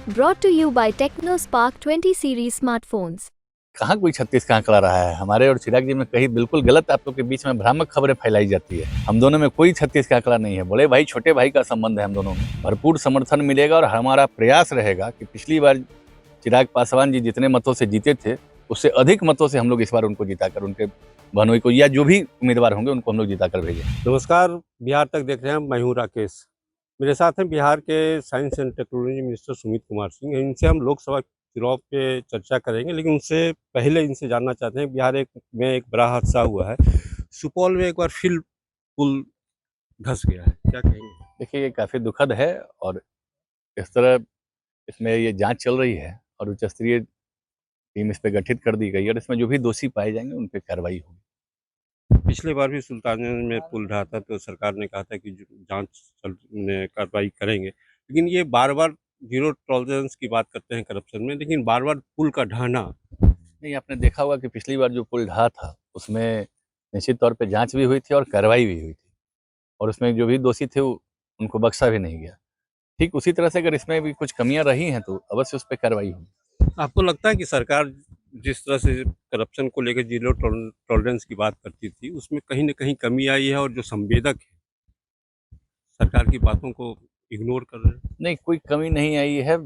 Brought to you by TechnoSpark 20 series smartphones. कहाँ कोई 36 का आंकड़ा रहा है। हमारे और चिराग जी में कहीं बिल्कुल गलत आप लोग के बीच में भ्रामक खबरें फैलाई जाती है। हम दोनों में कोई 36 का आंकड़ा नहीं है। बड़े भाई छोटे भाई का संबंध है हम दोनों में। भरपूर समर्थन मिलेगा और हमारा प्रयास रहेगा कि पिछली बार चिराग पासवान जी जितने मतों से जीते थे उससे अधिक मतों से हम लोग इस बार उनको जिताकर उनके बहनोई को या जो भी उम्मीदवार होंगे उनको हम लोग जिताकर भेजें। नमस्कार, बिहार तक देख रहे हैं। मैं हूं राकेश। मेरे साथ हैं बिहार के science and technology minister Sumit Kumar Singh. इनसे हम लोकसभा चुनाव पे चर्चा करेंगे, लेकिन उनसे पहले इनसे जानना चाहते हैं बिहार में एक बड़ा हादसा हुआ है। सुपौल में एक बार फिर पुल धंस गया है, क्या कहेंगे? देखिए ये काफ़ी दुखद है और इस तरह इसमें ये जांच चल रही है और उच्च स्तरीय टीम इस पे गठित कर दी गई है और इसमें जो भी दोषी पाए जाएंगे उन पे कार्रवाई होगी। पिछले बार भी सुल्तानगंज में पुल ढहा था तो सरकार ने कहा था कि जांच कार्रवाई करेंगे, लेकिन ये बार बार जीरो टॉलरेंस की बात करते हैं करप्शन में, लेकिन बार बार पुल का ढहना। नहीं, आपने देखा होगा कि पिछली बार जो पुल ढहा था उसमें निश्चित तौर पे जांच भी हुई थी और कार्रवाई भी हुई थी और उसमें जो भी दोषी थे उनको बख्शा भी नहीं गया। ठीक उसी तरह से अगर इसमें भी कुछ कमियां रही हैं तो अवश्य उस पर कार्रवाई होगी। आपको लगता है कि सरकार जिस तरह से करप्शन को लेकर जीरो टॉलरेंस की बात करती थी, उसमें कहीं न कहीं कमी आई है और जो संवेदक है, सरकार की बातों को इग्नोर कर रहे हैं? नहीं, कोई कमी नहीं आई है।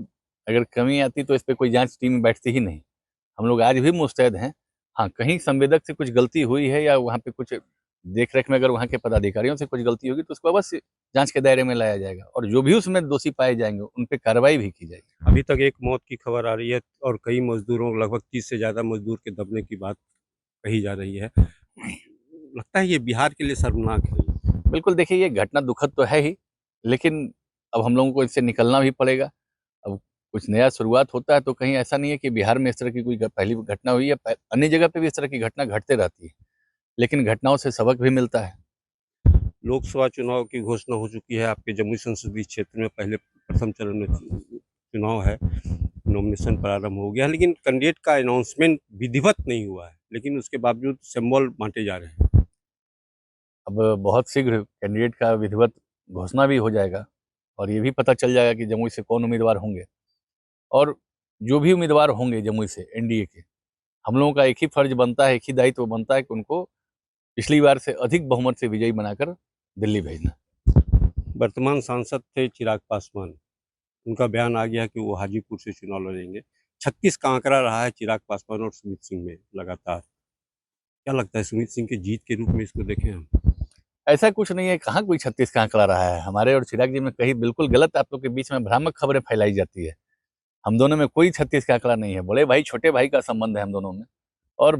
अगर कमी आती तो इस पर कोई जांच टीम बैठती ही नहीं। हम लोग आज भी मुस्तैद हैं। हाँ, कहीं संवेदक से कुछ गलती हुई है या वहाँ पे कुछ देख रेख में अगर वहाँ के पदाधिकारियों से कुछ गलती होगी तो उसको अवश्य जांच के दायरे में लाया जाएगा और जो भी उसमें दोषी पाए जाएंगे उन पे कार्रवाई भी की जाएगी। अभी तक एक मौत की खबर आ रही है और कई मजदूरों, लगभग 30 से ज़्यादा मजदूर के दबने की बात कही जा रही है। लगता है ये बिहार के लिए शर्मनाक है। बिल्कुल, देखिए ये घटना दुखद तो है ही, लेकिन अब हम लोगों को इससे निकलना भी पड़ेगा। अब कुछ नया शुरुआत होता है तो कहीं ऐसा नहीं है कि बिहार में इस तरह की कोई पहली घटना हुई है। अन्य जगह पे भी इस तरह की घटना घटते रहती है, लेकिन घटनाओं से सबक भी मिलता है। लोकसभा चुनाव की घोषणा हो चुकी है। आपके जमुई संसदीय क्षेत्र में पहले प्रथम चरण में चुनाव है, नॉमिनेशन प्रारंभ हो गया, लेकिन कैंडिडेट का अनाउंसमेंट विधिवत नहीं हुआ है, लेकिन उसके बावजूद सिंबल बांटे जा रहे हैं। अब बहुत शीघ्र कैंडिडेट का विधिवत घोषणा भी हो जाएगा और ये भी पता चल जाएगा कि जमुई से कौन उम्मीदवार होंगे और जो भी उम्मीदवार होंगे जमुई से एनडीए के, हम लोगों का एक ही फर्ज बनता है, एक ही दायित्व बनता है कि उनको पिछली बार से अधिक बहुमत से विजयी बनाकर दिल्ली भेजना। वर्तमान सांसद थे चिराग पासवान, उनका बयान आ गया कि वो हाजीपुर से चुनाव लड़ेंगे। 36 का आंकड़ा रहा है चिराग पासवान और सुमित सिंह में लगातार। क्या लगता है सुमित सिंह के जीत के रूप में इसको देखें हम? ऐसा कुछ नहीं है, कहाँ कोई 36 का आंकड़ा रहा है। हमारे और चिराग जी में कहीं बिल्कुल गलत आप लोग के बीच में भ्रामक खबरें फैलाई जाती है। हम दोनों में कोई 36 का आंकड़ा नहीं है। बड़े भाई छोटे भाई का संबंध है हम दोनों में और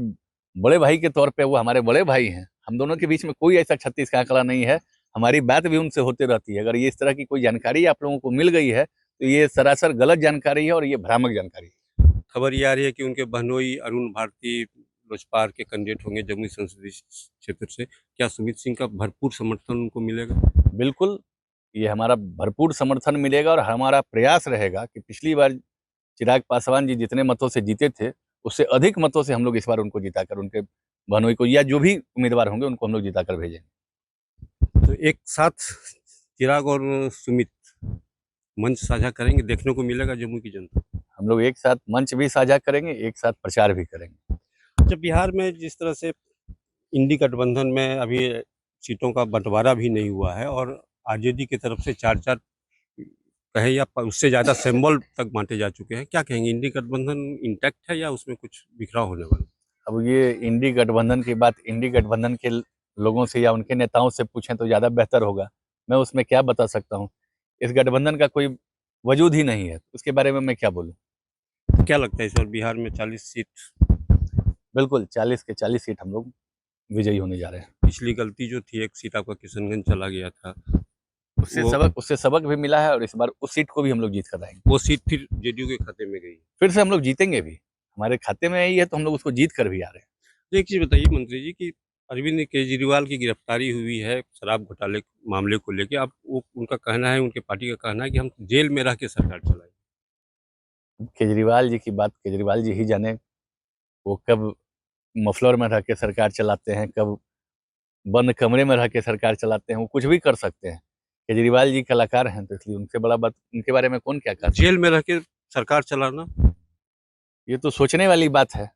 बड़े भाई के तौर पे वो हमारे बड़े भाई हैं। हम दोनों के बीच में कोई ऐसा 36 का आंकड़ा नहीं है। हमारी बात भी उनसे होती रहती है। अगर ये इस तरह की कोई जानकारी आप लोगों को मिल गई है तो ये सरासर गलत जानकारी है और ये भ्रामक जानकारी है। खबर ये आ रही है कि उनके बहनोई अरुण भारती लोजपा के कैंडिडेट होंगे जमुई संसदीय क्षेत्र से। क्या सुमित सिंह का भरपूर समर्थन उनको मिलेगा? बिल्कुल, ये हमारा भरपूर समर्थन मिलेगा और हमारा प्रयास रहेगा कि पिछली बार चिराग पासवान जी जितने मतों से जीते थे उससे अधिक मतों से हम लोग इस बार उनको जिताकर उनके बहनोई को या जो भी उम्मीदवार होंगे उनको हम लोग जिताकर भेजेंगे। तो एक साथ चिराग और सुमित मंच साझा करेंगे, देखने को मिलेगा जम्मू की जनता। हम लोग एक साथ मंच भी साझा करेंगे, एक साथ प्रचार भी करेंगे। जब बिहार में जिस तरह से इंडी गठबंधन में अभी सीटों का बंटवारा भी नहीं हुआ है और आरजेडी की तरफ से 4-4 कहे या उससे ज़्यादा सिंबल तक बांटे जा चुके हैं, क्या कहेंगे? इंडी गठबंधन इंटैक्ट है या उसमें कुछ बिखराव होने वाला? अब ये इंडी गठबंधन की बात इंडी गठबंधन के लोगों से या उनके नेताओं से पूछें तो ज़्यादा बेहतर होगा। मैं उसमें क्या बता सकता हूँ। इस गठबंधन का कोई वजूद ही नहीं है, उसके बारे में मैं क्या बोलूँ। क्या लगता है इस बार बिहार में 40 सीट? बिल्कुल 40 के 40 सीट हम लोग विजयी होने जा रहे हैं। पिछली गलती जो थी, एक सीट आपका किशनगंज चला गया था, उससे सबक भी मिला है और इस बार उस सीट को भी हम लोग जीत कर आएंगे। वो सीट फिर जेडीयू के खाते में गई। फिर से हम लोग जीतेंगे भी। हमारे खाते में आई है तो हम लोग उसको जीत कर भी आ रहे हैं। तो एक चीज़ बताइए मंत्री जी कि अरविंद केजरीवाल की गिरफ्तारी हुई है शराब घोटाले मामले को लेके। आप वो उनका कहना है, उनके पार्टी का कहना है कि हम जेल में रह के सरकार चलाएंगे। केजरीवाल जी की बात केजरीवाल जी ही जाने। वो कब मफलर में रह के सरकार चलाते हैं, कब बंद कमरे में रह के सरकार चलाते हैं, वो कुछ भी कर सकते हैं। केजरीवाल जी कलाकार हैं तो इसलिए उनसे बड़ा बात उनके बारे में कौन क्या कर सकता है। जेल में रह के सरकार चलाना? ये तो सोचने वाली बात है।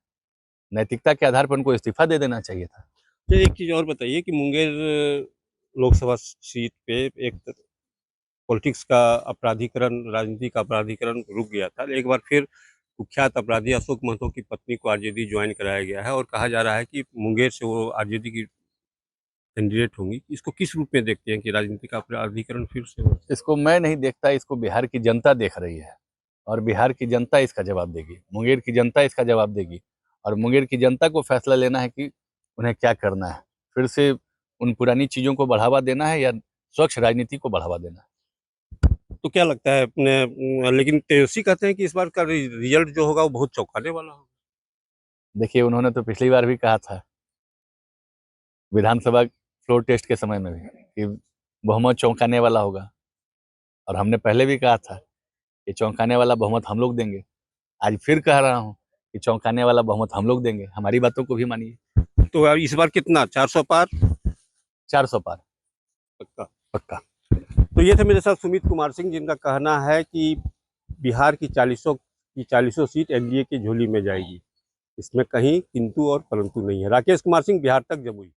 नैतिकता के आधार पर उनको इस्तीफा दे देना चाहिए था। तो एक चीज़ और बताइए कि मुंगेर लोकसभा सीट पे एक पॉलिटिक्स का अपराधीकरण, राजनीति का अपराधीकरण रुक गया था। एक बार फिर कुख्यात अपराधी अशोक महतो की पत्नी को आरजेडी ज्वाइन कराया गया है और कहा जा रहा है कि मुंगेर से वो आरजेडी की कैंडिडेट होंगी। इसको किस रूप में देखते हैं कि राजनीति का अपराधीकरण फिर से हो? इसको मैं नहीं देखता, इसको बिहार की जनता देख रही है और बिहार की जनता इसका जवाब देगी। मुंगेर की जनता इसका जवाब देगी और मुंगेर की जनता को फैसला लेना है कि उन्हें क्या करना है। फिर से उन पुरानी चीज़ों को बढ़ावा देना है या स्वच्छ राजनीति को बढ़ावा देना है। तो क्या लगता है अपने लेकिन तेजस्वी कहते हैं कि इस बार का रिजल्ट जो होगा वो बहुत चौंकाने वाला होगा। देखिए, उन्होंने तो पिछली बार भी कहा था विधानसभा फ्लोर टेस्ट के समय में भी कि बहुमत चौंकाने वाला होगा और हमने पहले भी कहा था कि चौंकाने वाला बहुमत हम लोग देंगे। आज फिर कह रहा हूँ कि चौंकाने वाला बहुमत हम लोग देंगे। हमारी बातों को भी मानिए। तो अब इस बार कितना 400 पार? 400 पार पक्का। पक्का। तो ये थे मेरे साथ सुमित कुमार सिंह, जिनका कहना है कि बिहार की 40 सीट एनडीए की झोली में जाएगी। इसमें कहीं किंतु और परंतु नहीं है। राकेश कुमार सिंह, बिहार तक, जमुई।